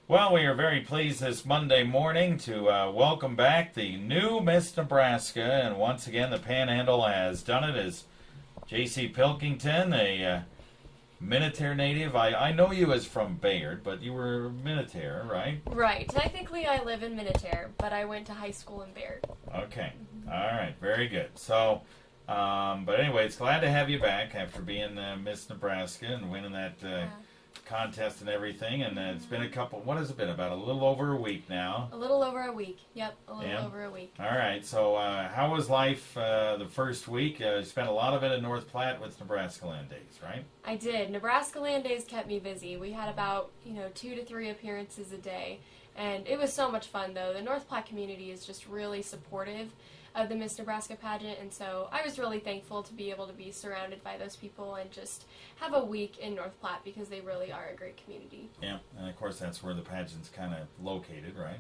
Well, we are very pleased this Monday morning to welcome back the new Miss Nebraska, and once again the Panhandle has done it as JaCee Pilkington, a Minutair native. I know you as from Bayard, but you were Minutair, right? Right. Technically, I live in Minutair, but I went to high school in Bayard. Okay. All right. Very good. So, but anyway, it's glad to have you back after being Miss Nebraska and winning that contest and everything. And it's been a couple. What has it been? About a little over a week now. A little over a week. Yep. A little over a week. All right. So, how was life the first week? You spent a lot of it in North Platte with Nebraska Land Days, right? I did. Nebraska Land Days kept me busy. We had about 2 to 3 appearances a day, and it was so much fun. Though the North Platte community is just really supportive of the Miss Nebraska pageant, and so I was really thankful to be able to be surrounded by those people and just have a week in North Platte because they really are a great community. Yeah, and of course that's where the pageant's kind of located, right?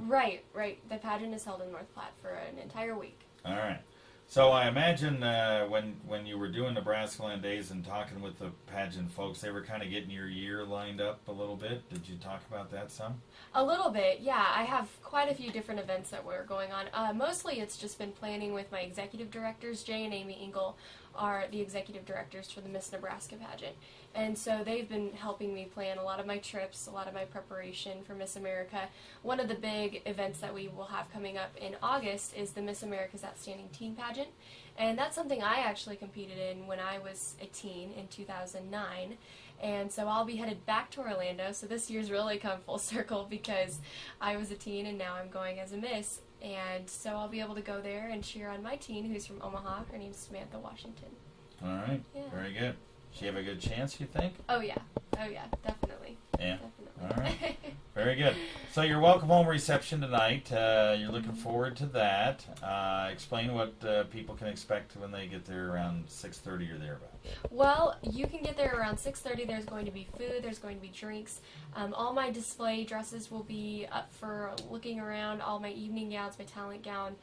Right. The pageant is held in North Platte for an entire week. All right. So I imagine when you were doing Nebraska Land Days and talking with the pageant folks, they were kind of getting your year lined up a little bit. Did you talk about that some? A little bit, yeah. I have quite a few different events that were going on. Mostly it's just been planning with my executive directors. Jay and Amy Engel are the executive directors for the Miss Nebraska pageant. And so they've been helping me plan a lot of my trips, a lot of my preparation for Miss America. One of the big events that we will have coming up in August is the Miss America's Outstanding Teen Pageant. And that's something I actually competed in when I was a teen in 2009. And so I'll be headed back to Orlando. So this year's really come full circle because I was a teen and now I'm going as a Miss. And so I'll be able to go there and cheer on my teen who's from Omaha. Her name's Samantha Washington. All right. Yeah. Very good. She have a good chance, you think? Oh yeah, definitely. Yeah. Definitely. All right. Very good. So your welcome home reception tonight, you're looking forward to that. Explain what people can expect when they get there around 6:30 or thereabouts. Well, you can get there around 6:30. There's going to be food. There's going to be drinks. All my display dresses will be up for looking around. All my evening gowns, my talent gown.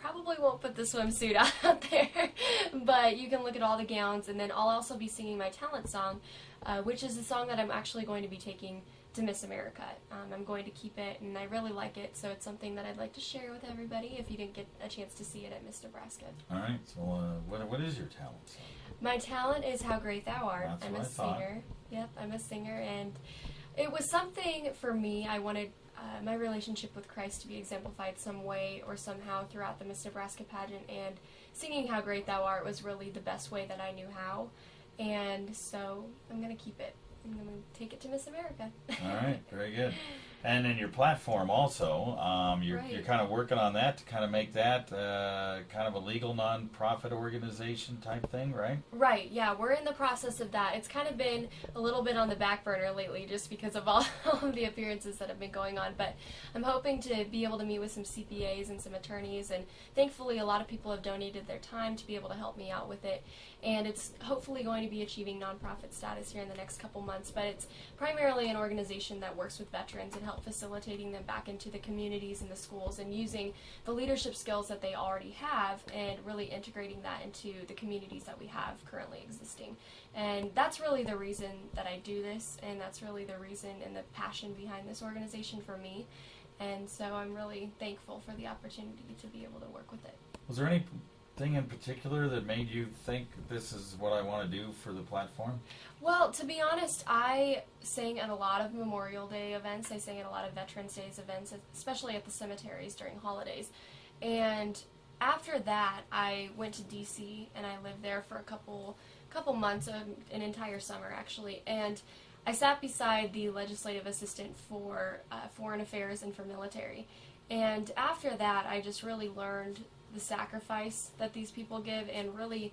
Probably won't put the swimsuit out there, but you can look at all the gowns, and then I'll also be singing my talent song, which is the song that I'm actually going to be taking to Miss America. I'm going to keep it, and I really like it, so it's something that I'd like to share with everybody if you didn't get a chance to see it at Miss Nebraska. All right, so what is your talent song? My talent is How Great Thou Art. That's I'm what a I thought. singer. Yep, I'm a singer, and it was something for me. I wanted my relationship with Christ to be exemplified some way or somehow throughout the Miss Nebraska pageant, and singing How Great Thou Art was really the best way that I knew how, and so I'm going to keep it. I'm going to take it to Miss America. All right, very good. And in your platform also, you're kind of working on that to kind of make that kind of a legal non-profit organization type thing, right? Right, yeah, we're in the process of that. It's kind of been a little bit on the back burner lately just because of all of the appearances that have been going on, but I'm hoping to be able to meet with some CPAs and some attorneys, and thankfully a lot of people have donated their time to be able to help me out with it, and it's hopefully going to be achieving nonprofit status here in the next couple months, but it's primarily an organization that works with veterans and help facilitating them back into the communities and the schools and using the leadership skills that they already have and really integrating that into the communities that we have currently existing. And that's really the reason that I do this, and that's really the reason and the passion behind this organization for me. And so I'm really thankful for the opportunity to be able to work with it. Was there anything in particular that made you think this is what I want to do for the platform? Well, to be honest, I sang at a lot of Memorial Day events. I sang at a lot of Veterans Days events, especially at the cemeteries during holidays. And after that, I went to D.C. and I lived there for a couple months, an entire summer actually. And I sat beside the legislative assistant for foreign affairs and for military. And after that, I just really learned the sacrifice that these people give and really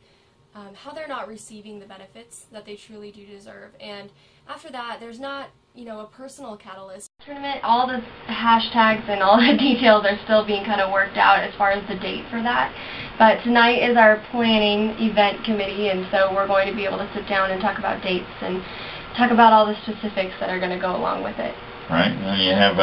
how they're not receiving the benefits that they truly do deserve. And after that, there's not, a personal catalyst. Tournament, all the hashtags and all the details are still being kind of worked out as far as the date for that. But tonight is our planning event committee, and so we're going to be able to sit down and talk about dates and talk about all the specifics that are going to go along with it. Right, and you have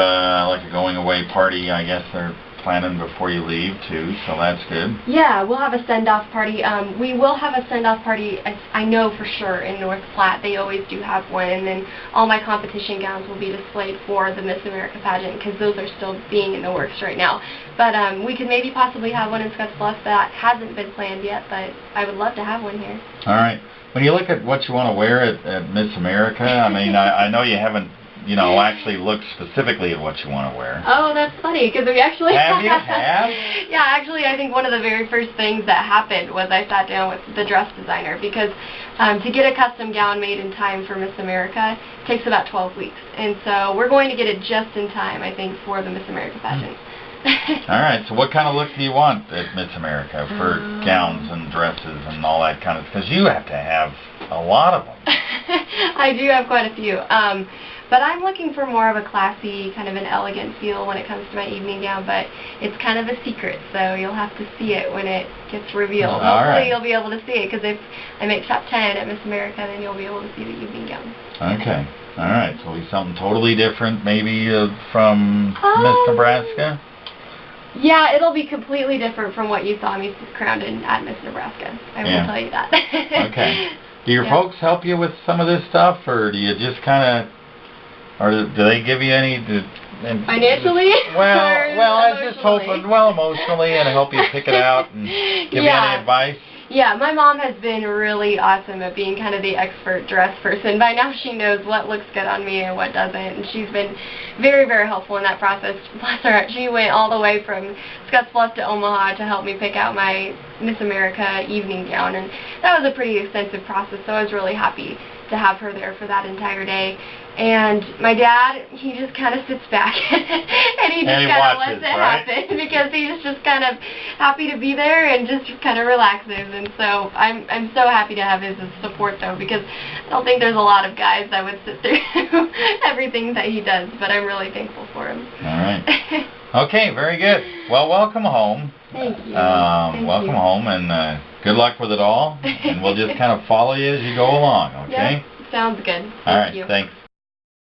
like a going away party, I guess, or planning before you leave too, so that's good. Yeah, we'll have a send-off party. We will have a send-off party, I know for sure, in North Platte. They always do have one, and then all my competition gowns will be displayed for the Miss America pageant, because those are still being in the works right now. But we could maybe possibly have one in Scottsbluff. That hasn't been planned yet, but I would love to have one here. All right. When you look at what you want to wear at Miss America, I mean, I know you haven't, actually looked specifically at what you want to wear. Oh, that's funny, because we actually... Have you? Have? Yeah, actually, I think one of the very first things that happened was I sat down with the dress designer, because to get a custom gown made in time for Miss America takes about 12 weeks. And so we're going to get it just in time, I think, for the Miss America pageant. All right, so what kind of look do you want at Miss America for gowns and dresses and all that kind of, because you have to have a lot of them. I do have quite a few. But I'm looking for more of a classy, kind of an elegant feel when it comes to my evening gown, but it's kind of a secret, so you'll have to see it when it gets revealed. Hopefully you'll be able to see it, because if I make top 10 at Miss America, then you'll be able to see the evening gown. Okay. All right, so it'll be something totally different maybe from Miss Nebraska? Yeah, it'll be completely different from what you saw me crowned in at Miss Nebraska. I will tell you that. Okay. Do your folks help you with some of this stuff, or do you just kind of... Or do they give you any... Financially? Well, I was just hoping, emotionally, and help you pick it out and give you any advice. Yeah, my mom has been really awesome at being kind of the expert dress person. By now she knows what looks good on me and what doesn't, and she's been very, very helpful in that process. Bless her heart, she went all the way from Scottsbluff to Omaha to help me pick out my Miss America evening gown, and that was a pretty extensive process, so I was really happy to have her there for that entire day. And my dad, he just kind of sits back and he just kind of lets it happen, because he's just kind of happy to be there and just kind of relaxes. And so I'm so happy to have his support, though, because I don't think there's a lot of guys that would sit through everything that he does, but I'm really thankful for him. All right. Okay, very good. Well, welcome home. Thank you. Welcome home, and good luck with it all. And we'll just kind of follow you as you go along, okay? Yeah, sounds good. All right, Thank you. thanks.